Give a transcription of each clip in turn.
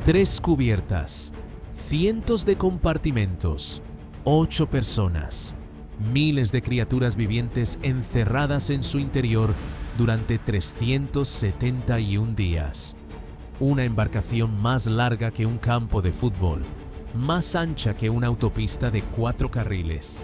3 cubiertas, cientos de compartimentos, 8 personas, miles de criaturas vivientes encerradas en su interior durante 371 días. Una embarcación más larga que un campo de fútbol, más ancha que una autopista de 4 carriles,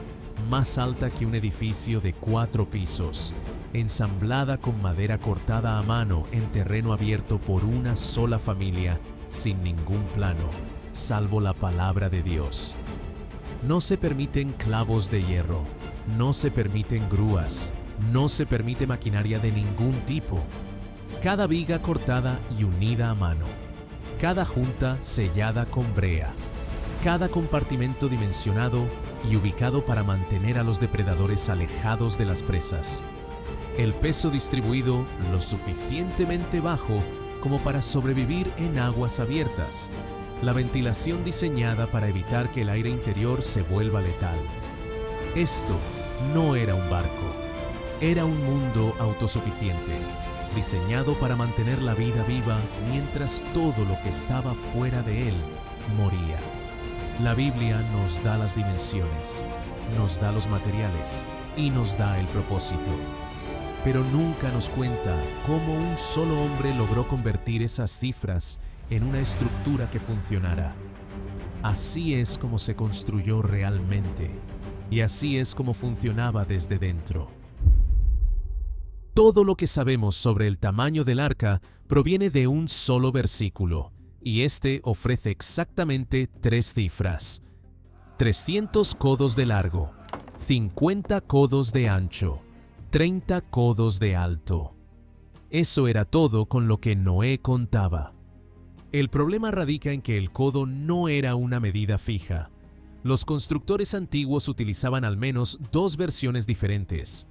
más alta que un edificio de 4 pisos, ensamblada con madera cortada a mano en terreno abierto por una sola familia, sin ningún plano, salvo la palabra de Dios. No se permiten clavos de hierro, no se permiten grúas, no se permite maquinaria de ningún tipo. Cada viga cortada y unida a mano, cada junta sellada con brea, cada compartimento dimensionado y ubicado para mantener a los depredadores alejados de las presas. El peso distribuido lo suficientemente bajo como para sobrevivir en aguas abiertas. La ventilación diseñada para evitar que el aire interior se vuelva letal. Esto no era un barco, era un mundo autosuficiente, diseñado para mantener la vida viva mientras todo lo que estaba fuera de él moría. La Biblia nos da las dimensiones, nos da los materiales y nos da el propósito. Pero nunca nos cuenta cómo un solo hombre logró convertir esas cifras en una estructura que funcionara. Así es como se construyó realmente, y así es como funcionaba desde dentro. Todo lo que sabemos sobre el tamaño del arca proviene de un solo versículo, y este ofrece exactamente 3 cifras: 300 codos de largo, 50 codos de ancho, 30 codos de alto. Eso era todo con lo que Noé contaba. El problema radica en que el codo no era una medida fija. Los constructores antiguos utilizaban al menos 2 versiones diferentes.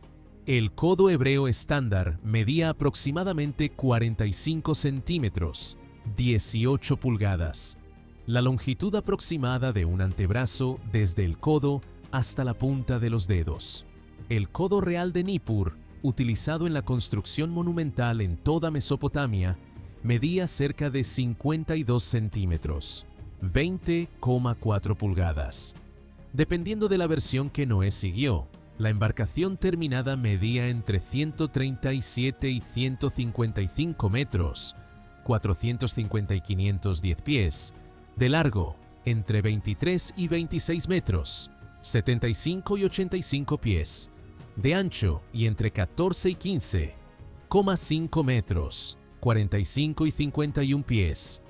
El codo hebreo estándar medía aproximadamente 45 centímetros, 18 pulgadas. La longitud aproximada de un antebrazo desde el codo hasta la punta de los dedos. El codo real de Nippur, utilizado en la construcción monumental en toda Mesopotamia, medía cerca de 52 centímetros, 20,4 pulgadas. Dependiendo de la versión que Noé siguió, la embarcación terminada medía entre 137 y 155 metros, 450 y 510 pies, de largo entre 23 y 26 metros, 75 y 85 pies, de ancho y entre 14 y 15,5 metros, 45 y 51 pies,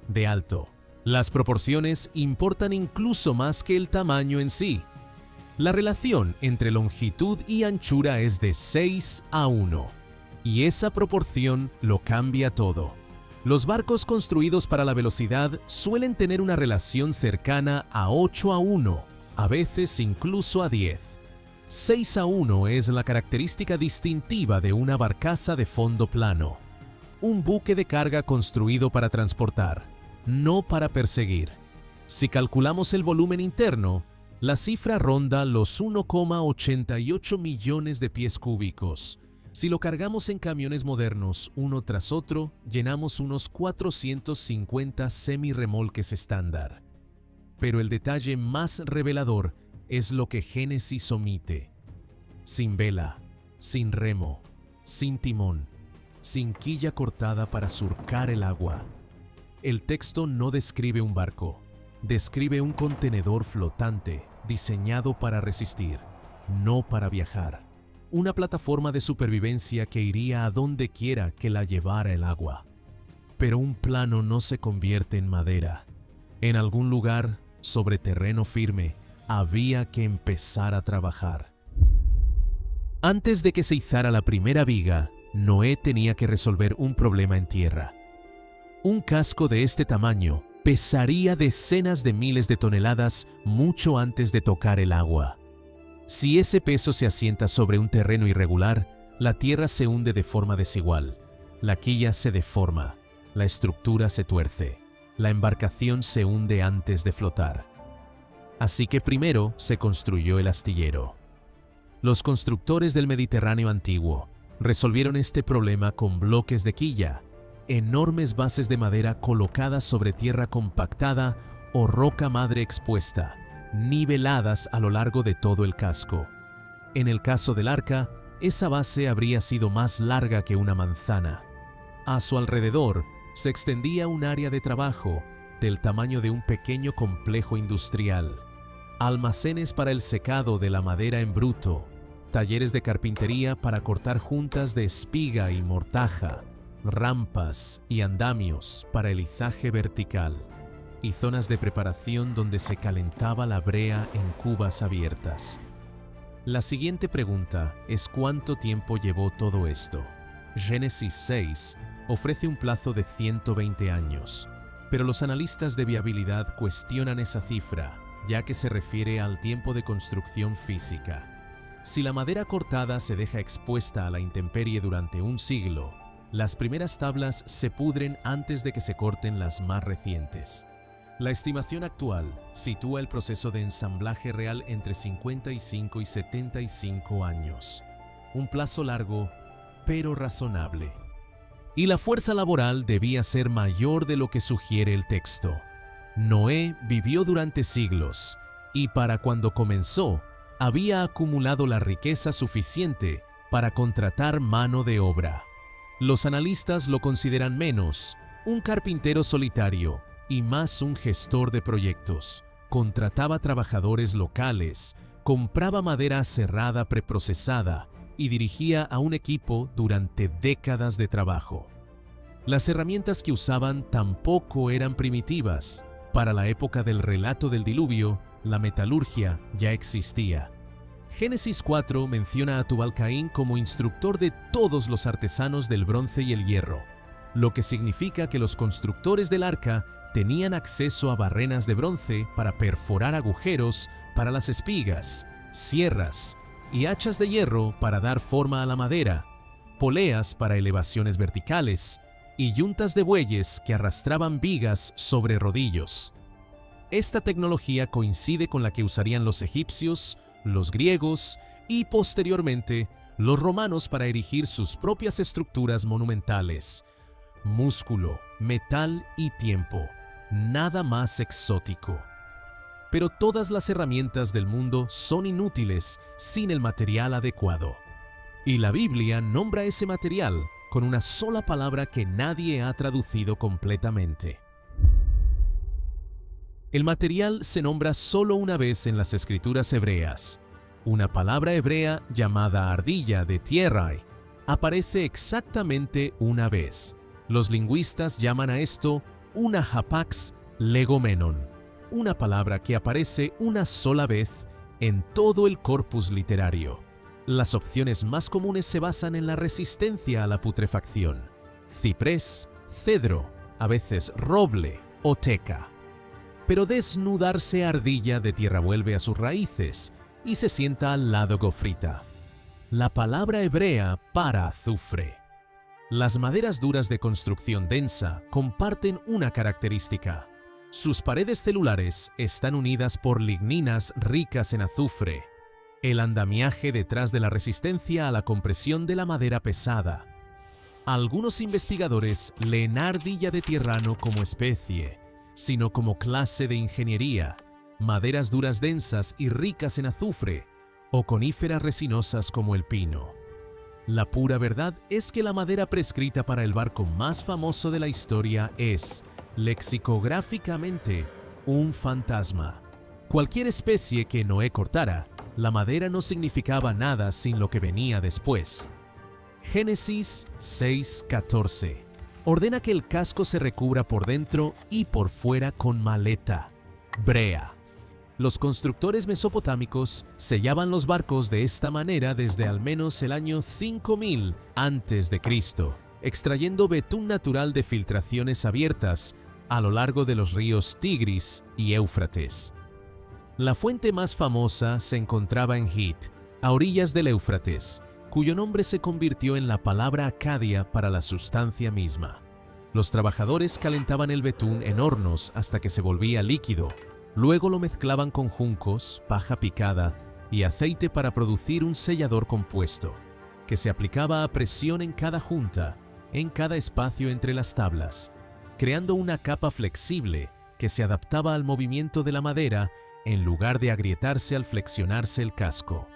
de alto. Las proporciones importan incluso más que el tamaño en sí. La relación entre longitud y anchura es de 6:1, y esa proporción lo cambia todo. Los barcos construidos para la velocidad suelen tener una relación cercana a 8:1, a veces incluso a 10. 6:1 es la característica distintiva de una barcaza de fondo plano, un buque de carga construido para transportar, no para perseguir. Si calculamos el volumen interno, la cifra ronda los 1,88 millones de pies cúbicos. Si lo cargamos en camiones modernos uno tras otro, llenamos unos 450 semirremolques estándar. Pero el detalle más revelador es lo que Génesis omite. Sin vela, sin remo, sin timón, sin quilla cortada para surcar el agua. El texto no describe un barco, describe un contenedor flotante diseñado para resistir, no para viajar. Una plataforma de supervivencia que iría a donde quiera que la llevara el agua. Pero un plano no se convierte en madera. En algún lugar, sobre terreno firme, había que empezar a trabajar. Antes de que se izara la primera viga, Noé tenía que resolver un problema en tierra. Un casco de este tamaño pesaría decenas de miles de toneladas mucho antes de tocar el agua. Si ese peso se asienta sobre un terreno irregular, la tierra se hunde de forma desigual, la quilla se deforma, la estructura se tuerce, la embarcación se hunde antes de flotar. Así que primero se construyó el astillero. Los constructores del Mediterráneo antiguo resolvieron este problema con bloques de quilla, enormes bases de madera colocadas sobre tierra compactada o roca madre expuesta, niveladas a lo largo de todo el casco. En el caso del arca, esa base habría sido más larga que una manzana. A su alrededor se extendía un área de trabajo del tamaño de un pequeño complejo industrial, almacenes para el secado de la madera en bruto, talleres de carpintería para cortar juntas de espiga y mortaja, rampas y andamios para el izaje vertical, y zonas de preparación donde se calentaba la brea en cubas abiertas. La siguiente pregunta es ¿cuánto tiempo llevó todo esto? Génesis 6 ofrece un plazo de 120 años, pero los analistas de viabilidad cuestionan esa cifra, ya que se refiere al tiempo de construcción física. Si la madera cortada se deja expuesta a la intemperie durante un siglo, las primeras tablas se pudren antes de que se corten las más recientes. La estimación actual sitúa el proceso de ensamblaje real entre 55 y 75 años. Un plazo largo, pero razonable. Y la fuerza laboral debía ser mayor de lo que sugiere el texto. Noé vivió durante siglos, y para cuando comenzó, había acumulado la riqueza suficiente para contratar mano de obra. Los analistas lo consideran menos un carpintero solitario y más un gestor de proyectos. Contrataba trabajadores locales, compraba madera aserrada preprocesada y dirigía a un equipo durante décadas de trabajo. Las herramientas que usaban tampoco eran primitivas. Para la época del relato del diluvio, la metalurgia ya existía. Génesis 4 menciona a Tubal-Caín como instructor de todos los artesanos del bronce y el hierro, lo que significa que los constructores del arca tenían acceso a barrenas de bronce para perforar agujeros para las espigas, sierras y hachas de hierro para dar forma a la madera, poleas para elevaciones verticales y yuntas de bueyes que arrastraban vigas sobre rodillos. Esta tecnología coincide con la que usarían los egipcios, los griegos y posteriormente los romanos para erigir sus propias estructuras monumentales. Músculo, metal y tiempo. Nada más exótico. Pero todas las herramientas del mundo son inútiles sin el material adecuado. Y la Biblia nombra ese material con una sola palabra que nadie ha traducido completamente. El material se nombra solo una vez en las escrituras hebreas. Una palabra hebrea llamada ardilla de tierrai aparece exactamente una vez. Los lingüistas llaman a esto una hapax legomenon, una palabra que aparece una sola vez en todo el corpus literario. Las opciones más comunes se basan en la resistencia a la putrefacción: ciprés, cedro, a veces roble o teca. Pero desnudarse ardilla de tierra vuelve a sus raíces y se sienta al lado gofrita. La palabra hebrea para azufre. Las maderas duras de construcción densa comparten una característica. Sus paredes celulares están unidas por ligninas ricas en azufre, el andamiaje detrás de la resistencia a la compresión de la madera pesada. Algunos investigadores leen ardilla de tierra no como especie, sino como clase de ingeniería, maderas duras densas y ricas en azufre, o coníferas resinosas como el pino. La pura verdad es que la madera prescrita para el barco más famoso de la historia es, lexicográficamente, un fantasma. Cualquier especie que Noé cortara, la madera no significaba nada sin lo que venía después. Génesis 6:14 ordena que el casco se recubra por dentro y por fuera con maleta, brea. Los constructores mesopotámicos sellaban los barcos de esta manera desde al menos el año 5000 a.C., extrayendo betún natural de filtraciones abiertas a lo largo de los ríos Tigris y Éufrates. La fuente más famosa se encontraba en Hit, a orillas del Éufrates, cuyo nombre se convirtió en la palabra acadia para la sustancia misma. Los trabajadores calentaban el betún en hornos hasta que se volvía líquido. Luego lo mezclaban con juncos, paja picada y aceite para producir un sellador compuesto, que se aplicaba a presión en cada junta en cada espacio entre las tablas, creando una capa flexible que se adaptaba al movimiento de la madera en lugar de agrietarse al flexionarse el casco.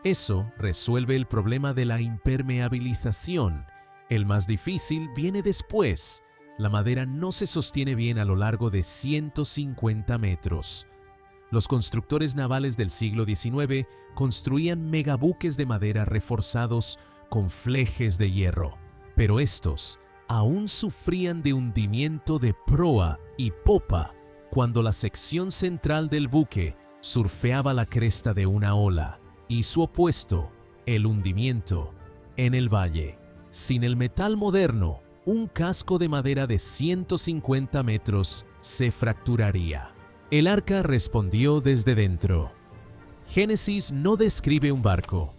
Eso resuelve el problema de la impermeabilización. El más difícil viene después. La madera no se sostiene bien a lo largo de 150 metros. Los constructores navales del siglo XIX construían megabuques de madera reforzados con flejes de hierro, pero estos aún sufrían de hundimiento de proa y popa cuando la sección central del buque surfeaba la cresta de una ola, y su opuesto, el hundimiento, en el valle. Sin el metal moderno, un casco de madera de 150 metros se fracturaría. El arca respondió desde dentro. Génesis no describe un barco,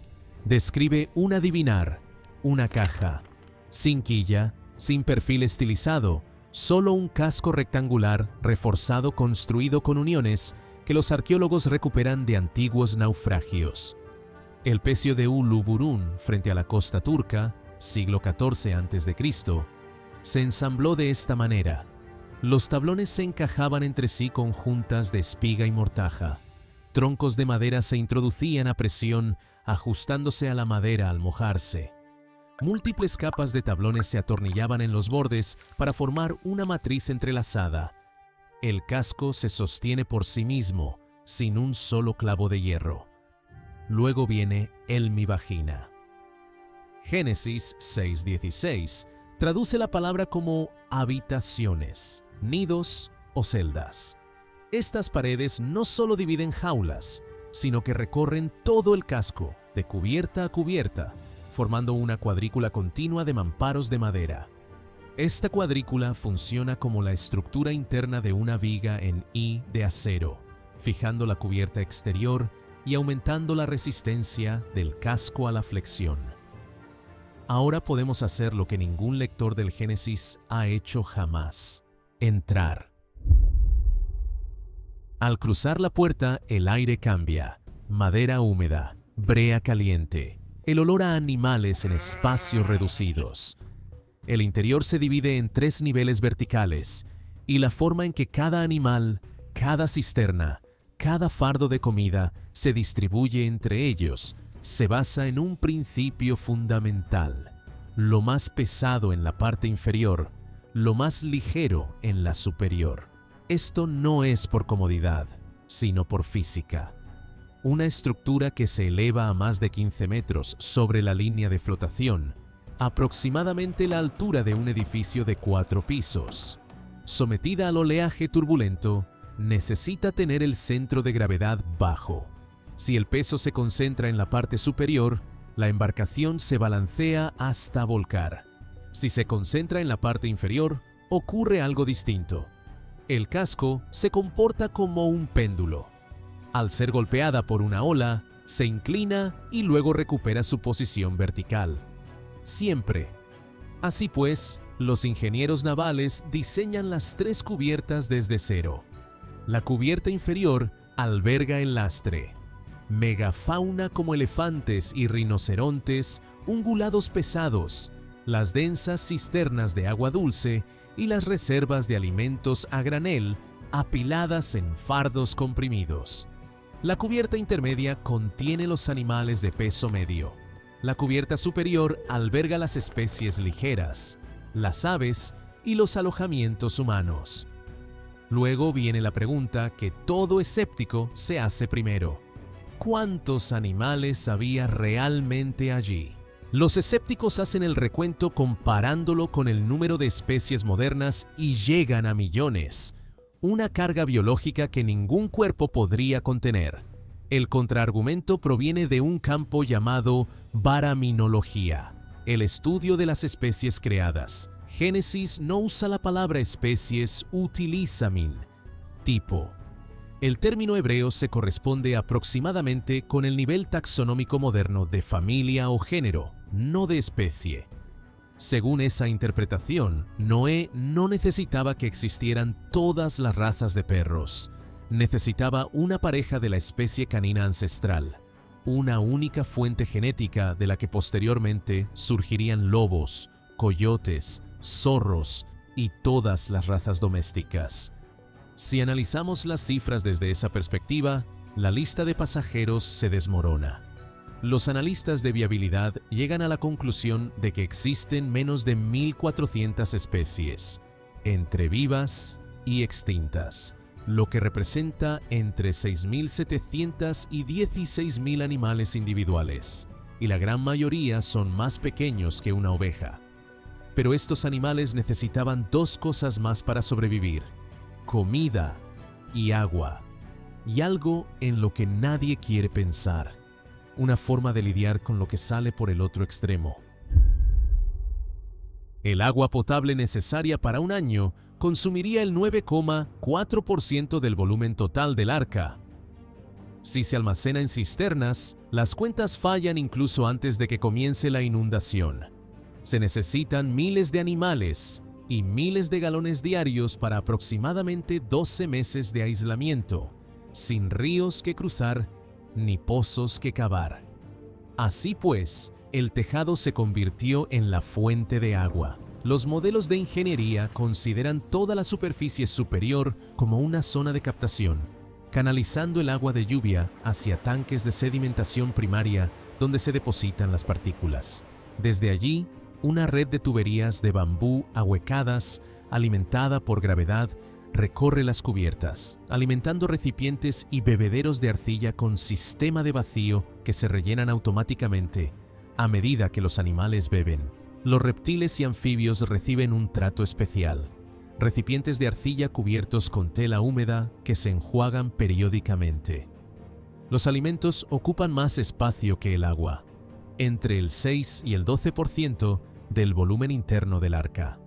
describe un adivinar, una caja, sin quilla, sin perfil estilizado, solo un casco rectangular reforzado construido con uniones que los arqueólogos recuperan de antiguos naufragios. El pecio de Uluburún frente a la costa turca, siglo XIV a.C., se ensambló de esta manera. Los tablones se encajaban entre sí con juntas de espiga y mortaja. Troncos de madera se introducían a presión, ajustándose a la madera al mojarse. Múltiples capas de tablones se atornillaban en los bordes para formar una matriz entrelazada. El casco se sostiene por sí mismo, sin un solo clavo de hierro. Luego viene el mivagina. Génesis 6:16 traduce la palabra como habitaciones, nidos o celdas. Estas paredes no solo dividen jaulas, sino que recorren todo el casco, de cubierta a cubierta, formando una cuadrícula continua de mamparos de madera. Esta cuadrícula funciona como la estructura interna de una viga en I de acero, fijando la cubierta exterior y aumentando la resistencia del casco a la flexión. Ahora podemos hacer lo que ningún lector del Génesis ha hecho jamás: entrar. Al cruzar la puerta, el aire cambia. Madera húmeda, brea caliente, el olor a animales en espacios reducidos. El interior se divide en 3 niveles verticales, y la forma en que cada animal, cada cisterna, cada fardo de comida se distribuye entre ellos se basa en un principio fundamental: lo más pesado en la parte inferior, lo más ligero en la superior. Esto no es por comodidad, sino por física. Una estructura que se eleva a más de 15 metros sobre la línea de flotación, aproximadamente la altura de un edificio de 4 pisos, sometida al oleaje turbulento, necesita tener el centro de gravedad bajo. Si el peso se concentra en la parte superior, la embarcación se balancea hasta volcar. Si se concentra en la parte inferior, ocurre algo distinto. El casco se comporta como un péndulo. Al ser golpeada por una ola, se inclina y luego recupera su posición vertical. Siempre. Así pues, los ingenieros navales diseñan las 3 cubiertas desde cero. La cubierta inferior alberga el lastre. Megafauna como elefantes y rinocerontes, ungulados pesados, las densas cisternas de agua dulce y las reservas de alimentos a granel apiladas en fardos comprimidos. La cubierta intermedia contiene los animales de peso medio. La cubierta superior alberga las especies ligeras, las aves y los alojamientos humanos. Luego viene la pregunta que todo escéptico se hace primero: ¿cuántos animales había realmente allí? Los escépticos hacen el recuento comparándolo con el número de especies modernas y llegan a millones, una carga biológica que ningún cuerpo podría contener. El contraargumento proviene de un campo llamado varaminología, el estudio de las especies creadas. Génesis no usa la palabra especies, utiliza min, tipo. El término hebreo se corresponde aproximadamente con el nivel taxonómico moderno de familia o género, no de especie. Según esa interpretación, Noé no necesitaba que existieran todas las razas de perros. Necesitaba una pareja de la especie canina ancestral, una única fuente genética de la que posteriormente surgirían lobos, coyotes, zorros y todas las razas domésticas. Si analizamos las cifras desde esa perspectiva, la lista de pasajeros se desmorona. Los analistas de viabilidad llegan a la conclusión de que existen menos de 1.400 especies, entre vivas y extintas, lo que representa entre 6.700 y 16.000 animales individuales, y la gran mayoría son más pequeños que una oveja. Pero estos animales necesitaban dos cosas más para sobrevivir: comida y agua, y algo en lo que nadie quiere pensar: una forma de lidiar con lo que sale por el otro extremo. El agua potable necesaria para un año consumiría el 9,4% del volumen total del arca. Si se almacena en cisternas, las cuentas fallan incluso antes de que comience la inundación. Se necesitan miles de animales y miles de galones diarios para aproximadamente 12 meses de aislamiento, sin ríos que cruzar ni pozos que cavar. Así pues, el tejado se convirtió en la fuente de agua. Los modelos de ingeniería consideran toda la superficie superior como una zona de captación, canalizando el agua de lluvia hacia tanques de sedimentación primaria donde se depositan las partículas. Desde allí, una red de tuberías de bambú ahuecadas, alimentada por gravedad, recorre las cubiertas, alimentando recipientes y bebederos de arcilla con sistema de vacío que se rellenan automáticamente a medida que los animales beben. Los reptiles y anfibios reciben un trato especial: recipientes de arcilla cubiertos con tela húmeda que se enjuagan periódicamente. Los alimentos ocupan más espacio que el agua, entre el 6 y el 12% del volumen interno del arca.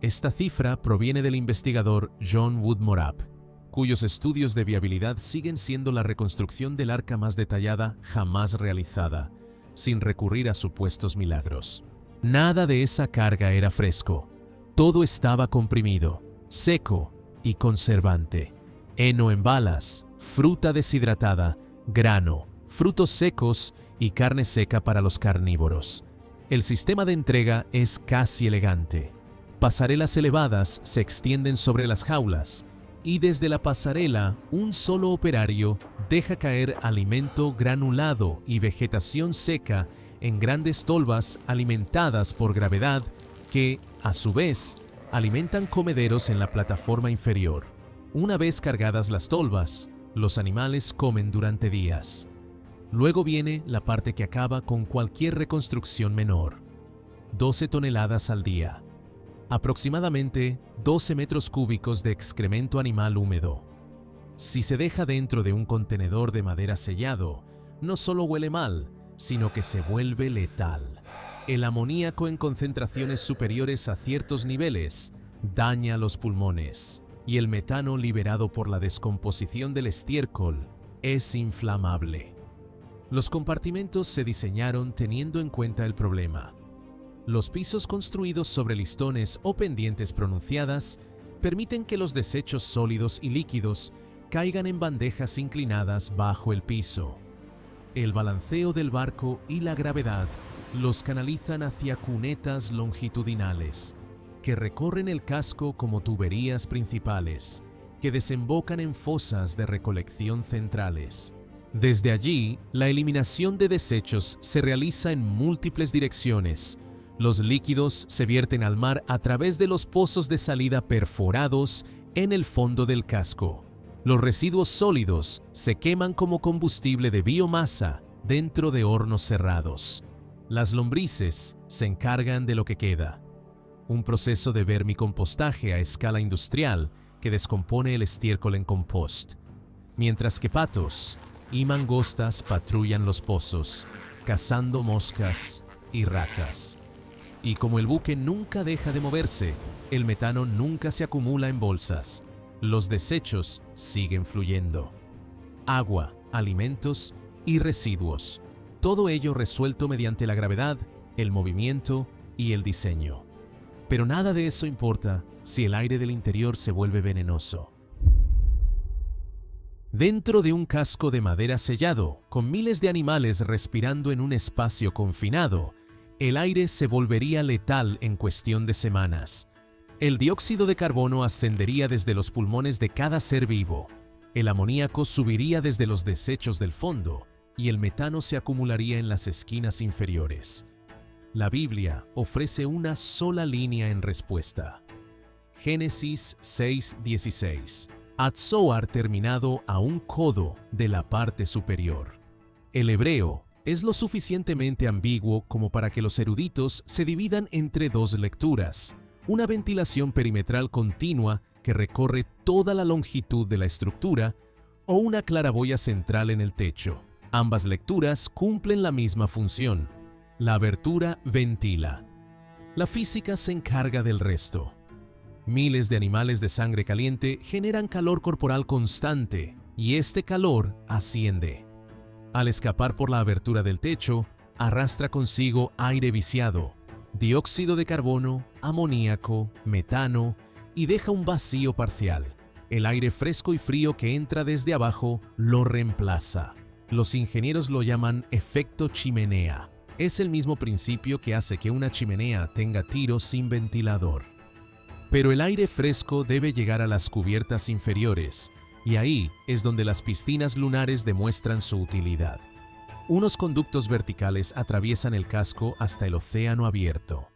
Esta cifra proviene del investigador John Woodmorap, cuyos estudios de viabilidad siguen siendo la reconstrucción del arca más detallada jamás realizada, sin recurrir a supuestos milagros. Nada de esa carga era fresco. Todo estaba comprimido, seco y conservante. Heno en balas, fruta deshidratada, grano, frutos secos y carne seca para los carnívoros. El sistema de entrega es casi elegante. Pasarelas elevadas se extienden sobre las jaulas, y desde la pasarela un solo operario deja caer alimento granulado y vegetación seca en grandes tolvas alimentadas por gravedad que, a su vez, alimentan comederos en la plataforma inferior. Una vez cargadas las tolvas, los animales comen durante días. Luego viene la parte que acaba con cualquier reconstrucción menor: 12 toneladas al día. Aproximadamente 12 metros cúbicos de excremento animal húmedo. Si se deja dentro de un contenedor de madera sellado, no solo huele mal, sino que se vuelve letal. El amoníaco en concentraciones superiores a ciertos niveles daña los pulmones, y el metano liberado por la descomposición del estiércol es inflamable. Los compartimentos se diseñaron teniendo en cuenta el problema. Los pisos construidos sobre listones o pendientes pronunciadas permiten que los desechos sólidos y líquidos caigan en bandejas inclinadas bajo el piso. El balanceo del barco y la gravedad los canalizan hacia cunetas longitudinales, que recorren el casco como tuberías principales, que desembocan en fosas de recolección centrales. Desde allí, la eliminación de desechos se realiza en múltiples direcciones. Los líquidos se vierten al mar a través de los pozos de salida perforados en el fondo del casco. Los residuos sólidos se queman como combustible de biomasa dentro de hornos cerrados. Las lombrices se encargan de lo que queda: un proceso de vermicompostaje a escala industrial que descompone el estiércol en compost, mientras que patos y mangostas patrullan los pozos, cazando moscas y ratas. Y como el buque nunca deja de moverse, el metano nunca se acumula en bolsas. Los desechos siguen fluyendo. Agua, alimentos y residuos. Todo ello resuelto mediante la gravedad, el movimiento y el diseño. Pero nada de eso importa si el aire del interior se vuelve venenoso. Dentro de un casco de madera sellado, con miles de animales respirando en un espacio confinado, el aire se volvería letal en cuestión de semanas. El dióxido de carbono ascendería desde los pulmones de cada ser vivo. El amoníaco subiría desde los desechos del fondo y el metano se acumularía en las esquinas inferiores. La Biblia ofrece una sola línea en respuesta. Génesis 6:16. Atzoar terminado a un codo de la parte superior. El hebreo es lo suficientemente ambiguo como para que los eruditos se dividan entre dos lecturas: una ventilación perimetral continua que recorre toda la longitud de la estructura o una claraboya central en el techo. Ambas lecturas cumplen la misma función. La abertura ventila. La física se encarga del resto. Miles de animales de sangre caliente generan calor corporal constante y este calor asciende. Al escapar por la abertura del techo, arrastra consigo aire viciado, dióxido de carbono, amoníaco, metano y deja un vacío parcial. El aire fresco y frío que entra desde abajo lo reemplaza. Los ingenieros lo llaman efecto chimenea. Es el mismo principio que hace que una chimenea tenga tiro sin ventilador. Pero el aire fresco debe llegar a las cubiertas inferiores, y ahí es donde las piscinas lunares demuestran su utilidad. Unos conductos verticales atraviesan el casco hasta el océano abierto.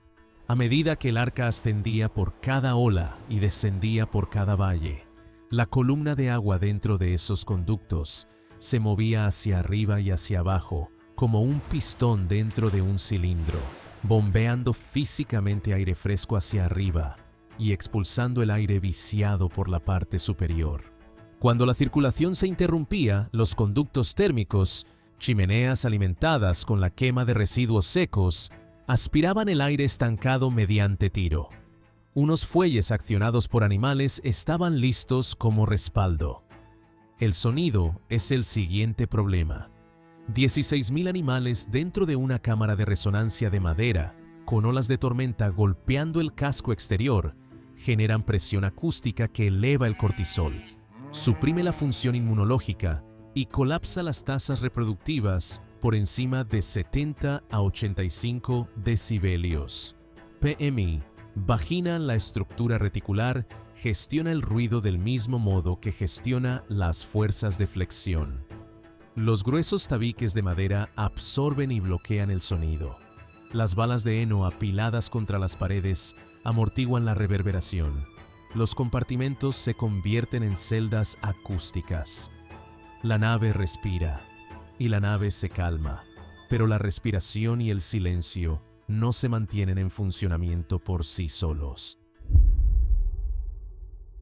A medida que el arca ascendía por cada ola y descendía por cada valle, la columna de agua dentro de esos conductos se movía hacia arriba y hacia abajo como un pistón dentro de un cilindro, bombeando físicamente aire fresco hacia arriba y expulsando el aire viciado por la parte superior. Cuando la circulación se interrumpía, los conductos térmicos, chimeneas alimentadas con la quema de residuos secos, aspiraban el aire estancado mediante tiro. Unos fuelles accionados por animales estaban listos como respaldo. El sonido es el siguiente problema. 16.000 animales dentro de una cámara de resonancia de madera, con olas de tormenta golpeando el casco exterior, generan presión acústica que eleva el cortisol, suprime la función inmunológica y colapsa las tasas reproductivas por encima de 70 a 85 decibelios. PMI. Vagina la estructura reticular, gestiona el ruido del mismo modo que gestiona las fuerzas de flexión. Los gruesos tabiques de madera absorben y bloquean el sonido. Las balas de heno apiladas contra las paredes amortiguan la reverberación. Los compartimentos se convierten en celdas acústicas. La nave respira y la nave se calma, pero la respiración y el silencio no se mantienen en funcionamiento por sí solos.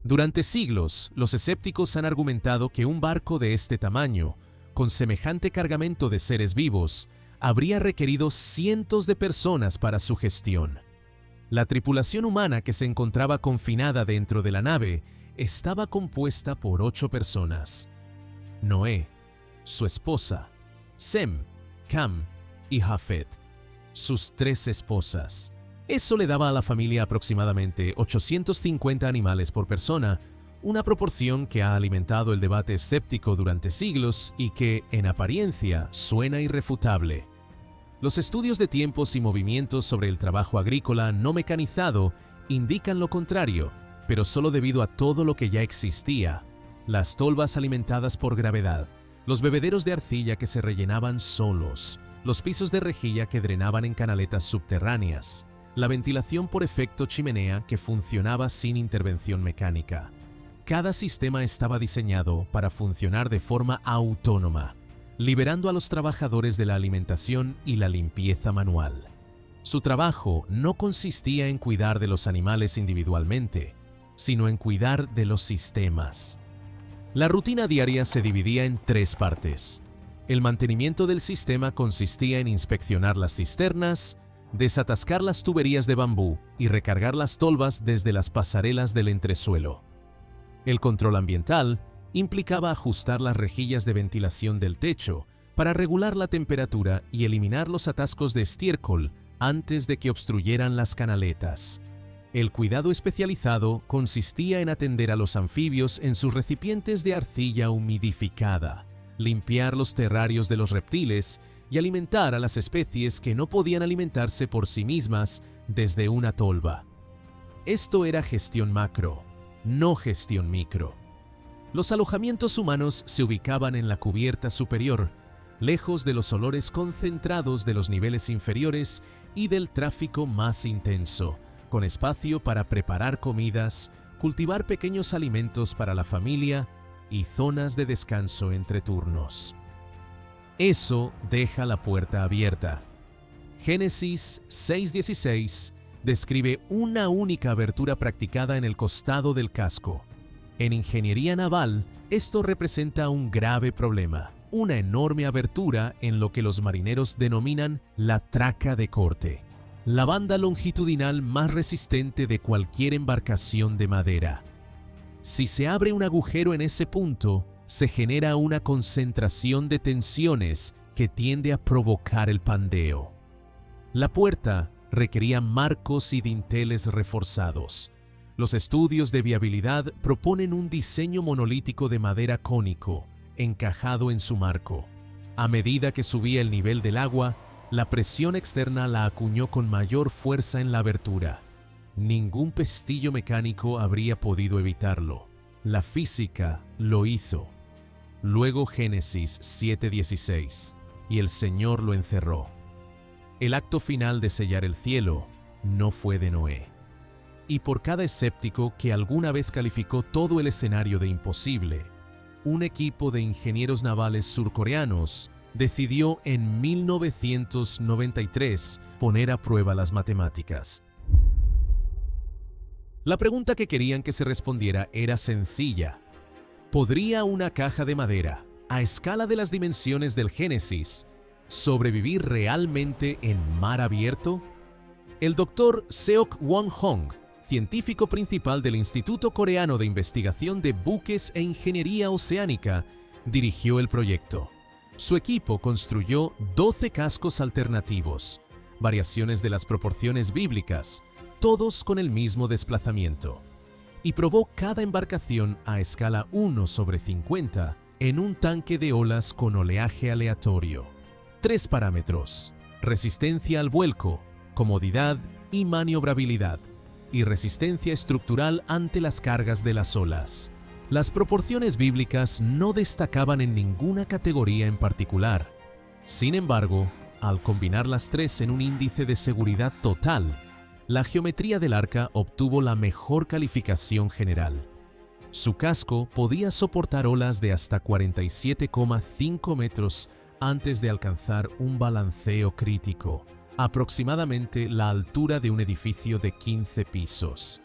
Durante siglos, los escépticos han argumentado que un barco de este tamaño, con semejante cargamento de seres vivos, habría requerido cientos de personas para su gestión. La tripulación humana que se encontraba confinada dentro de la nave estaba compuesta por 8 personas: Noé, su esposa, Sem, Cam y Jafet, sus 3 esposas. Eso le daba a la familia aproximadamente 850 animales por persona, una proporción que ha alimentado el debate escéptico durante siglos y que, en apariencia, suena irrefutable. Los estudios de tiempos y movimientos sobre el trabajo agrícola no mecanizado indican lo contrario, pero solo debido a todo lo que ya existía: las tolvas alimentadas por gravedad, los bebederos de arcilla que se rellenaban solos, los pisos de rejilla que drenaban en canaletas subterráneas, la ventilación por efecto chimenea que funcionaba sin intervención mecánica. Cada sistema estaba diseñado para funcionar de forma autónoma, liberando a los trabajadores de la alimentación y la limpieza manual. Su trabajo no consistía en cuidar de los animales individualmente, sino en cuidar de los sistemas. La rutina diaria se dividía en 3 partes. El mantenimiento del sistema consistía en inspeccionar las cisternas, desatascar las tuberías de bambú y recargar las tolvas desde las pasarelas del entresuelo. El control ambiental implicaba ajustar las rejillas de ventilación del techo para regular la temperatura y eliminar los atascos de estiércol antes de que obstruyeran las canaletas. El cuidado especializado consistía en atender a los anfibios en sus recipientes de arcilla humidificada, limpiar los terrarios de los reptiles y alimentar a las especies que no podían alimentarse por sí mismas desde una tolva. Esto era gestión macro, no gestión micro. Los alojamientos humanos se ubicaban en la cubierta superior, lejos de los olores concentrados de los niveles inferiores y del tráfico más intenso, con espacio para preparar comidas, cultivar pequeños alimentos para la familia y zonas de descanso entre turnos. Eso deja la puerta abierta. Génesis 6:16 describe una única abertura practicada en el costado del casco. En ingeniería naval, esto representa un grave problema, una enorme abertura en lo que los marineros denominan la traca de corte, la banda longitudinal más resistente de cualquier embarcación de madera. Si se abre un agujero en ese punto, se genera una concentración de tensiones que tiende a provocar el pandeo. La puerta requería marcos y dinteles reforzados. Los estudios de viabilidad proponen un diseño monolítico de madera cónico, encajado en su marco. A medida que subía el nivel del agua, la presión externa la acuñó con mayor fuerza en la abertura. Ningún pestillo mecánico habría podido evitarlo. La física lo hizo. Luego Génesis 7:16, y el Señor lo encerró. El acto final de sellar el cielo no fue de Noé. Y por cada escéptico que alguna vez calificó todo el escenario de imposible, un equipo de ingenieros navales surcoreanos decidió en 1993 poner a prueba las matemáticas. La pregunta que querían que se respondiera era sencilla. ¿Podría una caja de madera, a escala de las dimensiones del Génesis, sobrevivir realmente en mar abierto? El Dr. Seok Won-hong, científico principal del Instituto Coreano de Investigación de Buques e Ingeniería Oceánica, dirigió el proyecto. Su equipo construyó 12 cascos alternativos, variaciones de las proporciones bíblicas, todos con el mismo desplazamiento, y probó cada embarcación a escala 1/50 en un tanque de olas con oleaje aleatorio. 3 parámetros: resistencia al vuelco, comodidad y maniobrabilidad, y resistencia estructural ante las cargas de las olas. Las proporciones bíblicas no destacaban en ninguna categoría en particular. Sin embargo, al combinar las tres en un índice de seguridad total, la geometría del arca obtuvo la mejor calificación general. Su casco podía soportar olas de hasta 47,5 metros antes de alcanzar un balanceo crítico, aproximadamente la altura de un edificio de 15 pisos.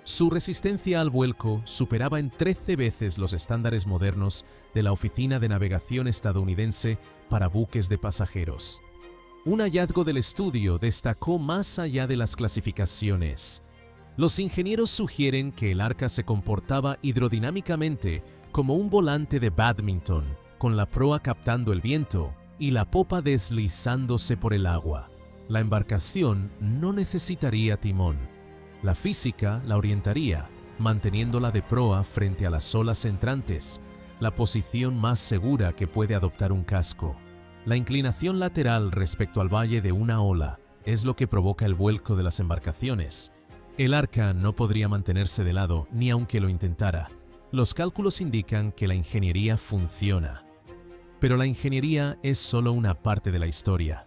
Su resistencia al vuelco superaba en 13 veces los estándares modernos de la Oficina de Navegación estadounidense para buques de pasajeros. Un hallazgo del estudio destacó más allá de las clasificaciones. Los ingenieros sugieren que el arca se comportaba hidrodinámicamente como un volante de bádminton, con la proa captando el viento y la popa deslizándose por el agua. La embarcación no necesitaría timón. La física la orientaría, manteniéndola de proa frente a las olas entrantes, la posición más segura que puede adoptar un casco. La inclinación lateral respecto al valle de una ola es lo que provoca el vuelco de las embarcaciones. El arca no podría mantenerse de lado ni aunque lo intentara. Los cálculos indican que la ingeniería funciona. Pero la ingeniería es solo una parte de la historia.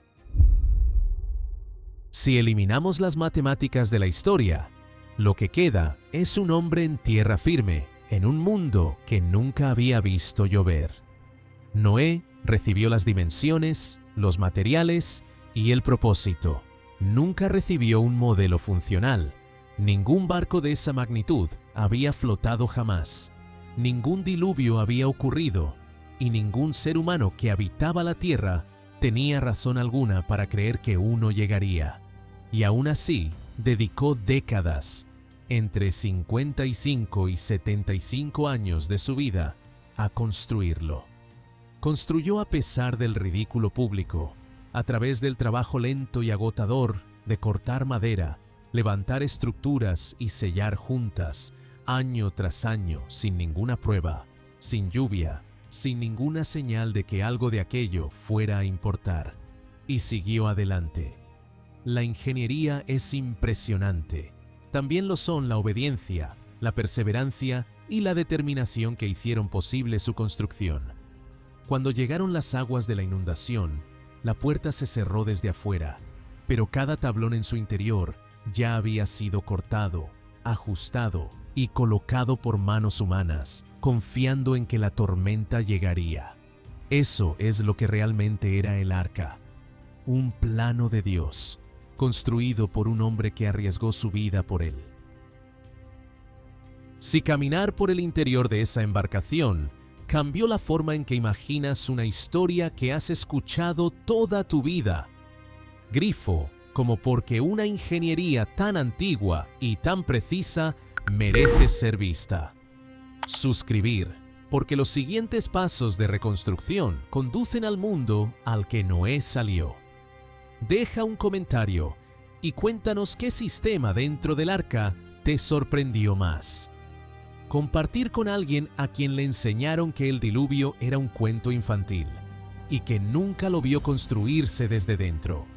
Si eliminamos las matemáticas de la historia, lo que queda es un hombre en tierra firme, en un mundo que nunca había visto llover. Noé recibió las dimensiones, los materiales y el propósito. Nunca recibió un modelo funcional. Ningún barco de esa magnitud había flotado jamás. Ningún diluvio había ocurrido, y ningún ser humano que habitaba la tierra tenía razón alguna para creer que uno llegaría. Y aún así, dedicó décadas, entre 55 y 75 años de su vida, a construirlo. Construyó a pesar del ridículo público, a través del trabajo lento y agotador de cortar madera, levantar estructuras y sellar juntas, año tras año, sin ninguna prueba, sin lluvia, sin ninguna señal de que algo de aquello fuera a importar, y siguió adelante. La ingeniería es impresionante. También lo son la obediencia, la perseverancia y la determinación que hicieron posible su construcción. Cuando llegaron las aguas de la inundación, la puerta se cerró desde afuera, pero cada tablón en su interior ya había sido cortado, ajustado y colocado por manos humanas, confiando en que la tormenta llegaría. Eso es lo que realmente era el arca, un plano de Dios, construido por un hombre que arriesgó su vida por él. Si caminar por el interior de esa embarcación cambió la forma en que imaginas una historia que has escuchado toda tu vida, grifo como porque una ingeniería tan antigua y tan precisa merece ser vista. Suscribir, porque los siguientes pasos de reconstrucción conducen al mundo al que Noé salió. Deja un comentario y cuéntanos qué sistema dentro del arca te sorprendió más. Compartir con alguien a quien le enseñaron que el diluvio era un cuento infantil y que nunca lo vio construirse desde dentro.